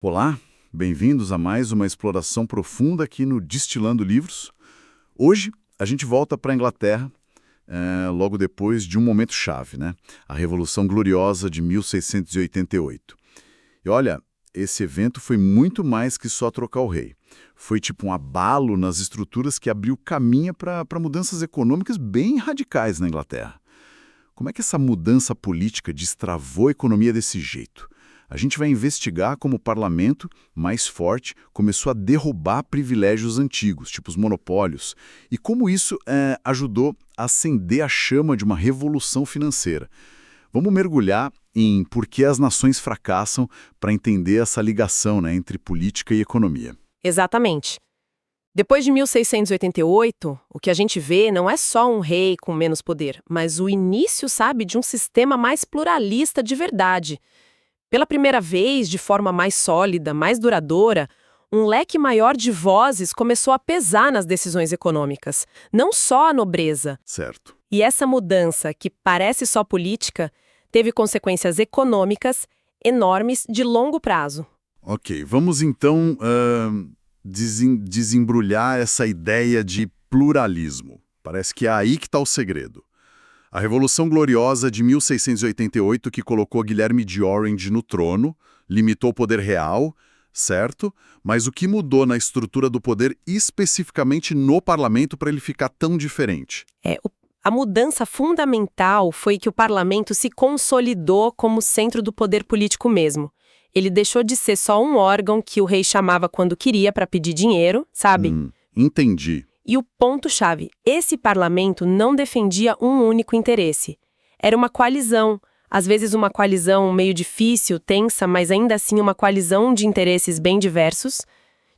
Olá, bem-vindos a mais uma exploração profunda aqui no Destilando Livros. Hoje a gente volta para a Inglaterra, logo depois de um momento chave, né? A Revolução Gloriosa de 1688. E olha, esse evento foi muito mais que só trocar o rei. Foi tipo um abalo nas estruturas que abriu caminho para mudanças econômicas bem radicais na Inglaterra. Como é que essa mudança política destravou a economia desse jeito? A gente vai investigar como o parlamento, mais forte, começou a derrubar privilégios antigos, tipo os monopólios, e como isso ajudou a acender a chama de uma revolução financeira. Vamos mergulhar em por que as nações fracassam para entender essa ligação, né, entre política e economia. Exatamente. Depois de 1688, o que a gente vê não é só um rei com menos poder, mas o início, sabe, de um sistema mais pluralista de verdade. Pela primeira vez, de forma mais sólida, mais duradoura, um leque maior de vozes começou a pesar nas decisões econômicas, não só a nobreza. Certo. E essa mudança, que parece só política, teve consequências econômicas enormes de longo prazo. Ok, vamos então desembrulhar essa ideia de pluralismo. Parece que é aí que está o segredo. A Revolução Gloriosa de 1688, que colocou Guilherme de Orange no trono, limitou o poder real, certo? Mas o que mudou na estrutura do poder especificamente no parlamento para ele ficar tão diferente? A mudança fundamental foi que o parlamento se consolidou como centro do poder político mesmo. Ele deixou de ser só um órgão que o rei chamava quando queria para pedir dinheiro, sabe? Entendi. E o ponto-chave, esse parlamento não defendia um único interesse. Era uma coalizão, às vezes uma coalizão meio difícil, tensa, mas ainda assim uma coalizão de interesses bem diversos.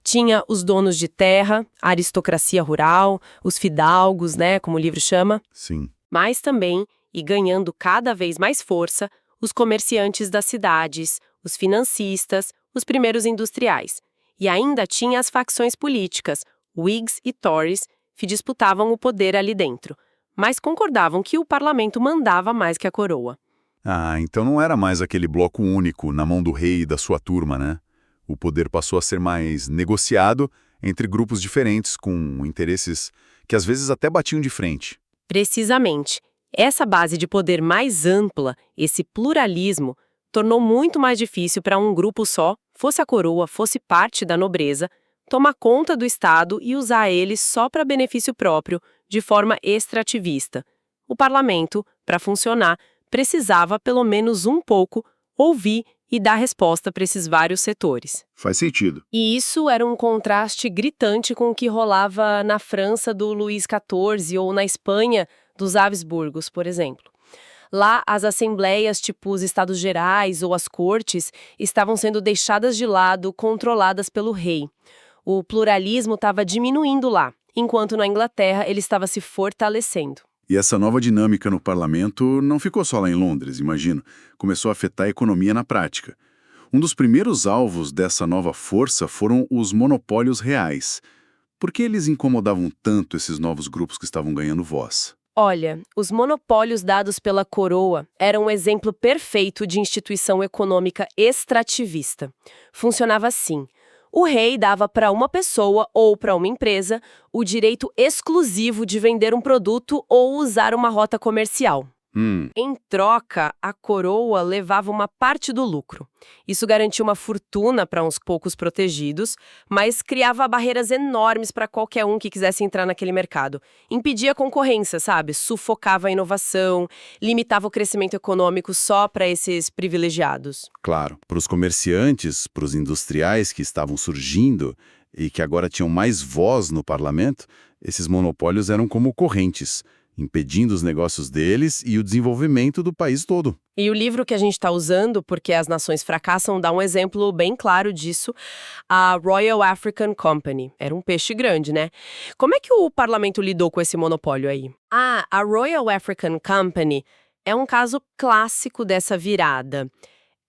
Tinha os donos de terra, a aristocracia rural, os fidalgos, né, como o livro chama. Sim. Mas também, e ganhando cada vez mais força, os comerciantes das cidades, os financistas, os primeiros industriais. E ainda tinha as facções políticas, Whigs e Tories, que disputavam o poder ali dentro, mas concordavam que o parlamento mandava mais que a coroa. Ah, então não era mais aquele bloco único na mão do rei e da sua turma, né? O poder passou a ser mais negociado entre grupos diferentes com interesses que às vezes até batiam de frente. Precisamente. Essa base de poder mais ampla, esse pluralismo, tornou muito mais difícil para um grupo só, fosse a coroa, fosse parte da nobreza, tomar conta do Estado e usar ele só para benefício próprio, de forma extrativista. O parlamento, para funcionar, precisava, pelo menos um pouco, ouvir e dar resposta para esses vários setores. Faz sentido. E isso era um contraste gritante com o que rolava na França do Luís XIV ou na Espanha dos Habsburgos, por exemplo. Lá, as assembleias, tipo os Estados Gerais ou as cortes, estavam sendo deixadas de lado, controladas pelo rei. O pluralismo estava diminuindo lá, enquanto na Inglaterra ele estava se fortalecendo. E essa nova dinâmica no parlamento não ficou só lá em Londres, imagino. Começou a afetar a economia na prática. Um dos primeiros alvos dessa nova força foram os monopólios reais. Por que eles incomodavam tanto esses novos grupos que estavam ganhando voz? Olha, os monopólios dados pela coroa eram um exemplo perfeito de instituição econômica extrativista. Funcionava assim. O rei dava para uma pessoa ou para uma empresa o direito exclusivo de vender um produto ou usar uma rota comercial. Em troca, a coroa levava uma parte do lucro. Isso garantia uma fortuna para uns poucos protegidos, mas criava barreiras enormes para qualquer um que quisesse entrar naquele mercado. Impedia a concorrência, sabe? Sufocava a inovação, limitava o crescimento econômico só para esses privilegiados. Claro, para os comerciantes, para os industriais que estavam surgindo e que agora tinham mais voz no parlamento, esses monopólios eram como correntes, impedindo os negócios deles e o desenvolvimento do país todo. E o livro que a gente está usando, porque as nações fracassam, dá um exemplo bem claro disso. A Royal African Company. Era um peixe grande, né? Como é que o parlamento lidou com esse monopólio aí? A Royal African Company é um caso clássico dessa virada.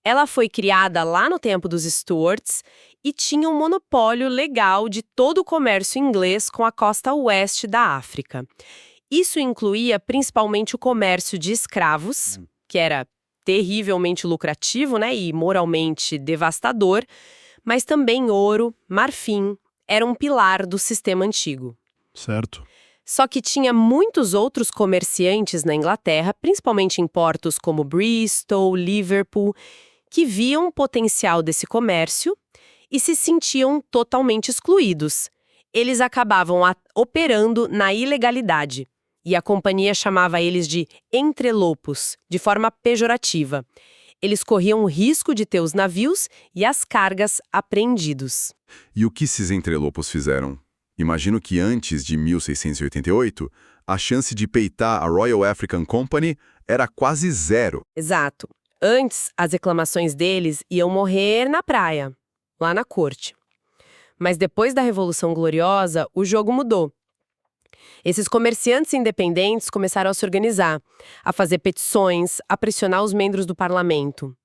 Ela foi criada lá no tempo dos Stuarts e tinha um monopólio legal de todo o comércio inglês com a costa oeste da África. Isso incluía principalmente o comércio de escravos, que era terrivelmente lucrativo, né, e moralmente devastador, Mas também ouro, marfim, era um pilar do sistema antigo. Certo. Só que tinha muitos outros comerciantes na Inglaterra, principalmente em portos como Bristol, Liverpool, que viam o potencial desse comércio e se sentiam totalmente excluídos. Eles acabavam operando na ilegalidade, e a companhia chamava eles de entrelopos, de forma pejorativa. Eles corriam o risco de ter os navios e as cargas apreendidos. E o que esses entrelopos fizeram? Imagino que antes de 1688, a chance de peitar a Royal African Company era quase zero. Exato. Antes, as reclamações deles iam morrer na praia, lá na corte. Mas depois da Revolução Gloriosa, o jogo mudou. Esses comerciantes independentes começaram a se organizar, a fazer petições, a pressionar os membros do parlamento.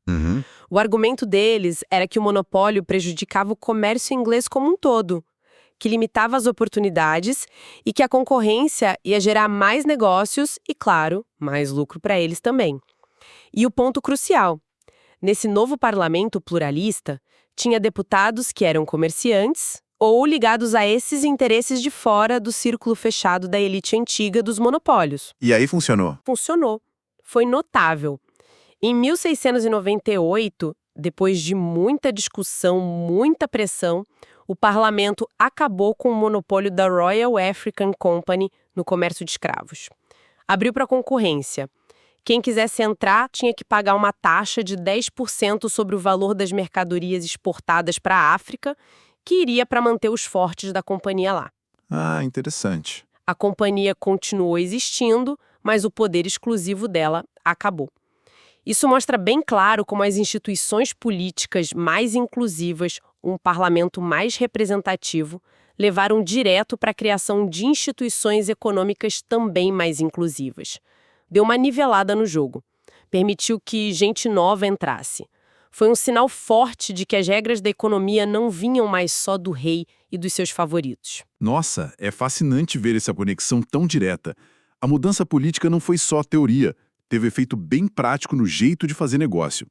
O argumento deles era que o monopólio prejudicava o comércio inglês como um todo, que limitava as oportunidades e que a concorrência ia gerar mais negócios e, claro, mais lucro para eles também. E o ponto crucial: nesse novo parlamento pluralista, tinha deputados que eram comerciantes ou ligados a esses interesses de fora do círculo fechado da elite antiga dos monopólios. E aí funcionou? Funcionou. Foi notável. Em 1698, depois de muita discussão, muita pressão, o parlamento acabou com o monopólio da Royal African Company no comércio de escravos. Abriu para concorrência. Quem quisesse entrar tinha que pagar uma taxa de 10% sobre o valor das mercadorias exportadas para a África, que iria para manter os fortes da companhia lá. Ah, interessante. A companhia continuou existindo, mas o poder exclusivo dela acabou. Isso mostra bem claro como as instituições políticas mais inclusivas, um parlamento mais representativo, levaram direto para a criação de instituições econômicas também mais inclusivas. Deu uma nivelada no jogo. Permitiu que gente nova entrasse. Foi um sinal forte de que as regras da economia não vinham mais só do rei e dos seus favoritos. Nossa, é fascinante ver essa conexão tão direta. A mudança política não foi só teoria, teve efeito bem prático no jeito de fazer negócio.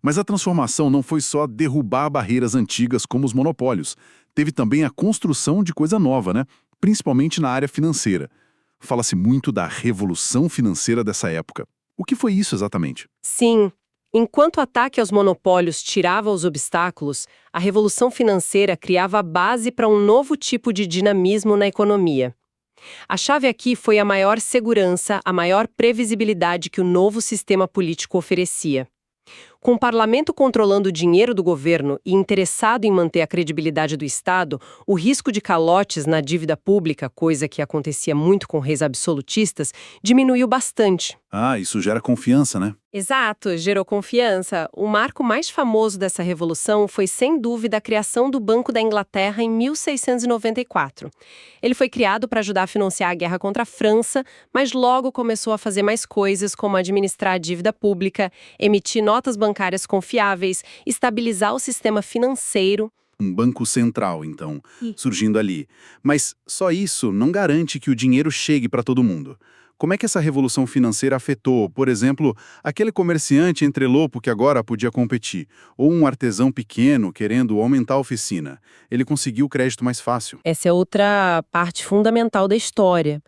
Mas a transformação não foi só derrubar barreiras antigas como os monopólios. Teve também a construção de coisa nova, né? Principalmente na área financeira. Fala-se muito da revolução financeira dessa época. O que foi isso exatamente? Sim. Enquanto o ataque aos monopólios tirava os obstáculos, a revolução financeira criava a base para um novo tipo de dinamismo na economia. A chave aqui foi a maior segurança, a maior previsibilidade que o novo sistema político oferecia. Com o parlamento controlando o dinheiro do governo e interessado em manter a credibilidade do Estado, o risco de calotes na dívida pública, coisa que acontecia muito com reis absolutistas, diminuiu bastante. Ah, isso gera confiança, né? Exato, gerou confiança. O marco mais famoso dessa revolução foi, sem dúvida, a criação do Banco da Inglaterra em 1694. Ele foi criado para ajudar a financiar a guerra contra a França, mas logo começou a fazer mais coisas, como administrar a dívida pública, emitir notas bancárias confiáveis, estabilizar o sistema financeiro. Um banco central, então, surgindo ali. Mas só isso não garante que o dinheiro chegue para todo mundo. Como é que essa revolução financeira afetou, por exemplo, aquele comerciante entrelopo que agora podia competir, ou um artesão pequeno querendo aumentar a oficina? Ele conseguiu crédito mais fácil. Essa é outra parte fundamental da história.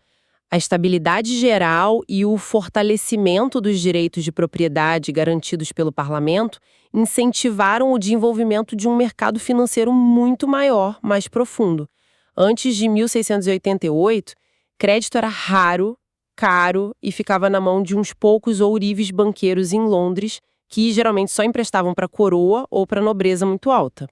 A estabilidade geral e o fortalecimento dos direitos de propriedade garantidos pelo parlamento incentivaram o desenvolvimento de um mercado financeiro muito maior, mais profundo. Antes de 1688, crédito era raro, caro e ficava na mão de uns poucos ourives banqueiros em Londres, que geralmente só emprestavam para a coroa ou para a nobreza muito alta.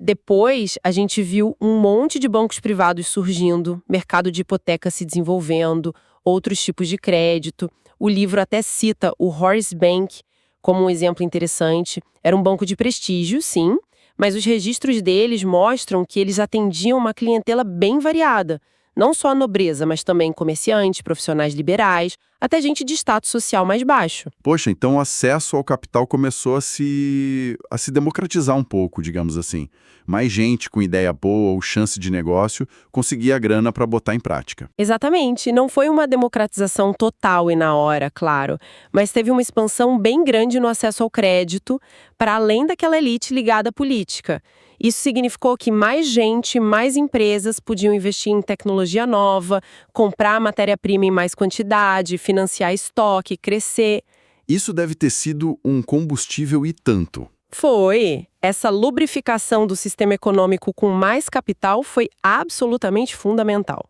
Depois, a gente viu um monte de bancos privados surgindo, mercado de hipoteca se desenvolvendo, outros tipos de crédito. O livro até cita o Horace Bank como um exemplo interessante. Era um banco de prestígio, sim, mas os registros deles mostram que eles atendiam uma clientela bem variada. Não só a nobreza, mas também comerciantes, profissionais liberais, até gente de status social mais baixo. Poxa, então o acesso ao capital começou a se democratizar um pouco, digamos assim. Mais gente com ideia boa ou chance de negócio conseguia a grana para botar em prática. Exatamente, não foi uma democratização total e na hora, claro, mas teve uma expansão bem grande no acesso ao crédito, para além daquela elite ligada à política. Isso significou que mais gente, mais empresas podiam investir em tecnologia nova, comprar matéria-prima em mais quantidade, financiar estoque, crescer. Isso deve ter sido um combustível e tanto. Foi. Essa lubrificação do sistema econômico com mais capital foi absolutamente fundamental.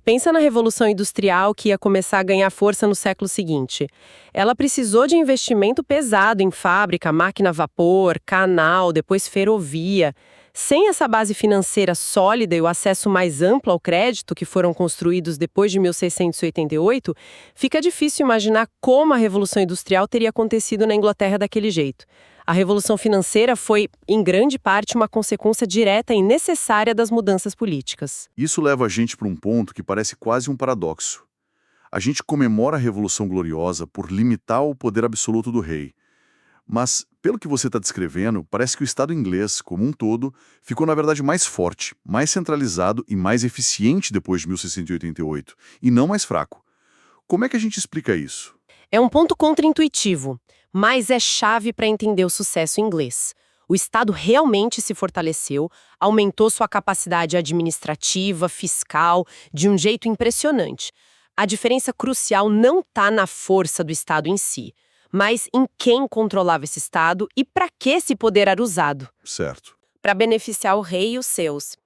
Pensa na Revolução Industrial que ia começar a ganhar força no século seguinte. Ela precisou de investimento pesado em fábrica, máquina a vapor, canal, depois ferrovia. Sem essa base financeira sólida e o acesso mais amplo ao crédito que foram construídos depois de 1688, fica difícil imaginar como a Revolução Industrial teria acontecido na Inglaterra daquele jeito. A Revolução Financeira foi, em grande parte, uma consequência direta e necessária das mudanças políticas. Isso leva a gente para um ponto que parece quase um paradoxo. A gente comemora a Revolução Gloriosa por limitar o poder absoluto do rei. Mas, pelo que você está descrevendo, parece que o Estado inglês, como um todo, ficou, na verdade, mais forte, mais centralizado e mais eficiente depois de 1688, e não mais fraco. Como é que a gente explica isso? É um ponto contraintuitivo, mas é chave para entender o sucesso inglês. O Estado realmente se fortaleceu, aumentou sua capacidade administrativa, fiscal, de um jeito impressionante. A diferença crucial não está na força do Estado em si, mas em quem controlava esse Estado e para que esse poder era usado. Certo. Para beneficiar o rei e os seus.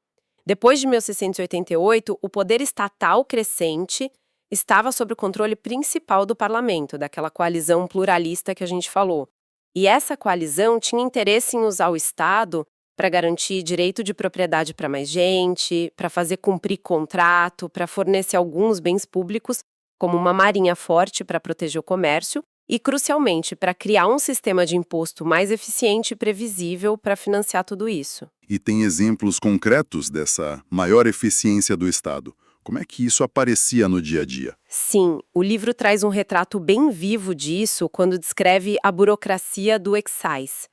Depois de 1688, o poder estatal crescente estava sob o controle principal do parlamento, daquela coalizão pluralista que a gente falou. E essa coalizão tinha interesse em usar o Estado para garantir direito de propriedade para mais gente, para fazer cumprir contrato, para fornecer alguns bens públicos, como uma marinha forte para proteger o comércio, e, crucialmente, para criar um sistema de imposto mais eficiente e previsível para financiar tudo isso. E tem exemplos concretos dessa maior eficiência do Estado? Como é que isso aparecia no dia a dia? Sim, o livro traz um retrato bem vivo disso quando descreve a burocracia do excise,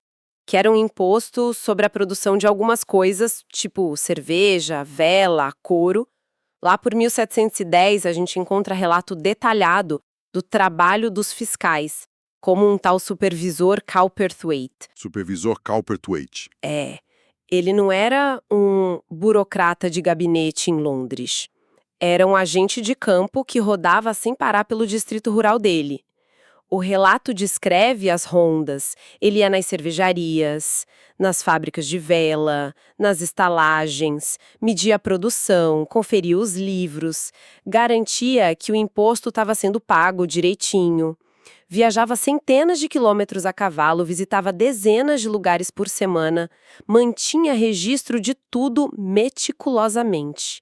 que era um imposto sobre a produção de algumas coisas, tipo cerveja, vela, couro. Lá por 1710, a gente encontra relato detalhado do trabalho dos fiscais, como um tal supervisor Cowperthwaite. Supervisor Cowperthwaite. Ele não era um burocrata de gabinete em Londres. Era um agente de campo que rodava sem parar pelo distrito rural dele. O relato descreve as rondas. Ele ia nas cervejarias, nas fábricas de vela, nas estalagens, media a produção, conferia os livros, garantia que o imposto estava sendo pago direitinho. Viajava centenas de quilômetros a cavalo, visitava dezenas de lugares por semana, mantinha registro de tudo meticulosamente.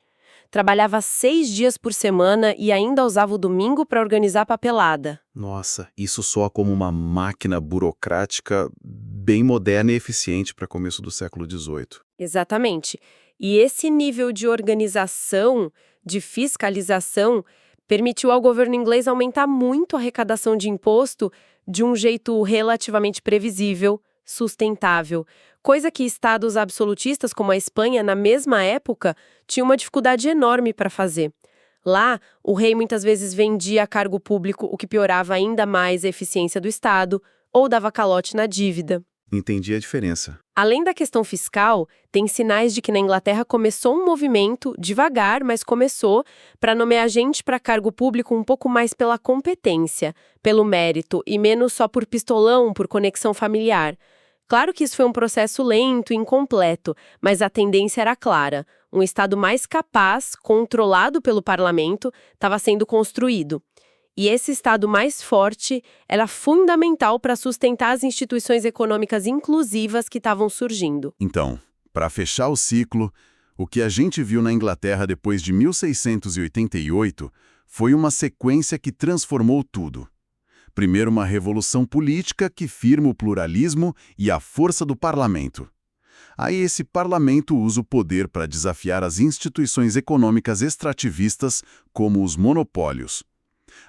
Trabalhava 6 dias por semana e ainda usava o domingo para organizar a papelada. Nossa, isso soa como uma máquina burocrática bem moderna e eficiente para começo do século XVIII. Exatamente. E esse nível de organização, de fiscalização, permitiu ao governo inglês aumentar muito a arrecadação de imposto de um jeito relativamente previsível, sustentável, coisa que estados absolutistas como a Espanha, na mesma época, tinham uma dificuldade enorme para fazer. Lá, o rei muitas vezes vendia a cargo público, o que piorava ainda mais a eficiência do Estado, ou dava calote na dívida. Entendi a diferença. Além da questão fiscal, tem sinais de que na Inglaterra começou um movimento, devagar, mas começou, para nomear gente para cargo público um pouco mais pela competência, pelo mérito, e menos só por pistolão, por conexão familiar. Claro que isso foi um processo lento e incompleto, mas a tendência era clara. Um Estado mais capaz, controlado pelo parlamento, estava sendo construído. E esse Estado mais forte era fundamental para sustentar as instituições econômicas inclusivas que estavam surgindo. Então, para fechar o ciclo, o que a gente viu na Inglaterra depois de 1688 foi uma sequência que transformou tudo. Primeiro, uma revolução política que firma o pluralismo e a força do parlamento. Aí esse parlamento usa o poder para desafiar as instituições econômicas extrativistas, como os monopólios.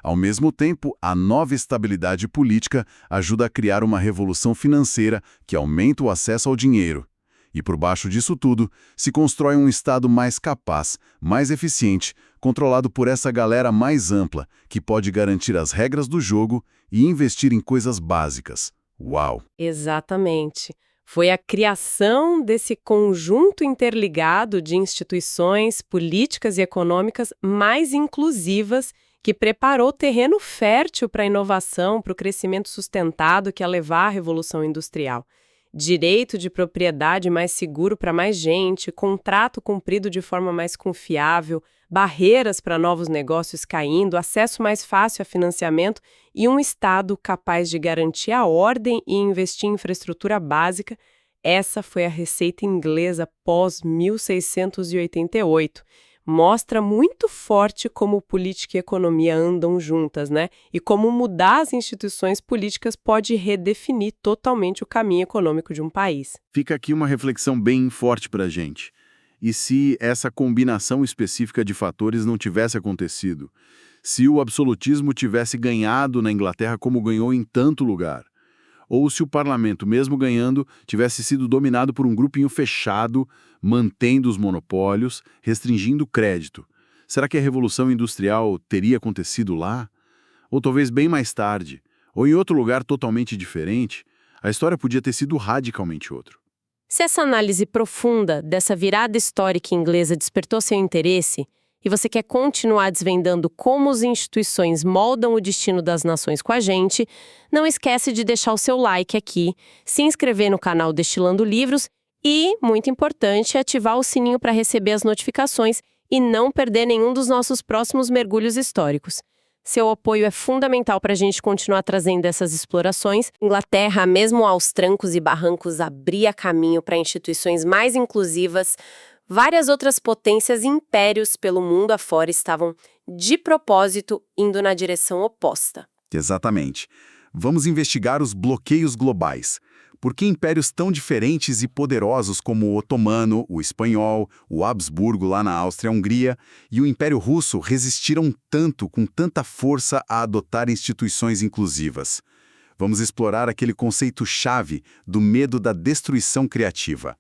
Ao mesmo tempo, a nova estabilidade política ajuda a criar uma revolução financeira que aumenta o acesso ao dinheiro. E por baixo disso tudo, se constrói um Estado mais capaz, mais eficiente, controlado por essa galera mais ampla, que pode garantir as regras do jogo e investir em coisas básicas. Uau! Exatamente. Foi a criação desse conjunto interligado de instituições políticas e econômicas mais inclusivas que preparou terreno fértil para a inovação, para o crescimento sustentado que ia levar à Revolução Industrial. Direito de propriedade mais seguro para mais gente, contrato cumprido de forma mais confiável, barreiras para novos negócios caindo, acesso mais fácil a financiamento e um Estado capaz de garantir a ordem e investir em infraestrutura básica. Essa foi a receita inglesa pós-1688. Mostra muito forte como política e economia andam juntas, né? E como mudar as instituições políticas pode redefinir totalmente o caminho econômico de um país. Fica aqui uma reflexão bem forte para a gente. E se essa combinação específica de fatores não tivesse acontecido? Se o absolutismo tivesse ganhado na Inglaterra como ganhou em tanto lugar? Ou se o parlamento, mesmo ganhando, tivesse sido dominado por um grupinho fechado, mantendo os monopólios, restringindo o crédito? Será que a Revolução Industrial teria acontecido lá? Ou talvez bem mais tarde? Ou em outro lugar totalmente diferente? A história podia ter sido radicalmente outra. Se essa análise profunda dessa virada histórica inglesa despertou seu interesse, e você quer continuar desvendando como as instituições moldam o destino das nações com a gente, não esquece de deixar o seu like aqui, se inscrever no canal Destilando Livros e, muito importante, ativar o sininho para receber as notificações e não perder nenhum dos nossos próximos mergulhos históricos. Seu apoio é fundamental para a gente continuar trazendo essas explorações. Inglaterra, mesmo aos trancos e barrancos, abria caminho para instituições mais inclusivas. Várias outras potências e impérios pelo mundo afora estavam, de propósito, indo na direção oposta. Exatamente. Vamos investigar os bloqueios globais. Por que impérios tão diferentes e poderosos como o Otomano, o Espanhol, o Habsburgo lá na Áustria-Hungria e o Império Russo resistiram tanto, com tanta força, a adotar instituições inclusivas? Vamos explorar aquele conceito-chave do medo da destruição criativa.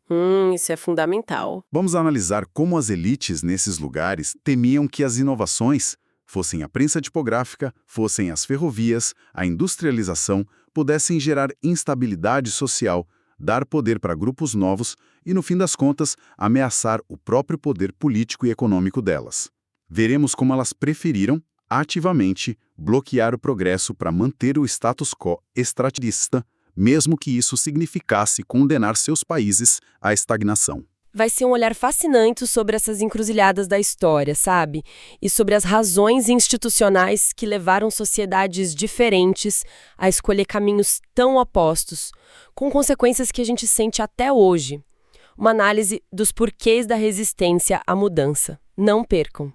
Isso é fundamental. Vamos analisar como as elites nesses lugares temiam que as inovações, fossem a prensa tipográfica, fossem as ferrovias, a industrialização, pudessem gerar instabilidade social, dar poder para grupos novos e, no fim das contas, ameaçar o próprio poder político e econômico delas. Veremos como elas preferiram, ativamente, bloquear o progresso para manter o status quo extrativista, mesmo que isso significasse condenar seus países à estagnação. Vai ser um olhar fascinante sobre essas encruzilhadas da história, sabe? E sobre as razões institucionais que levaram sociedades diferentes a escolher caminhos tão opostos, com consequências que a gente sente até hoje. Uma análise dos porquês da resistência à mudança. Não percam!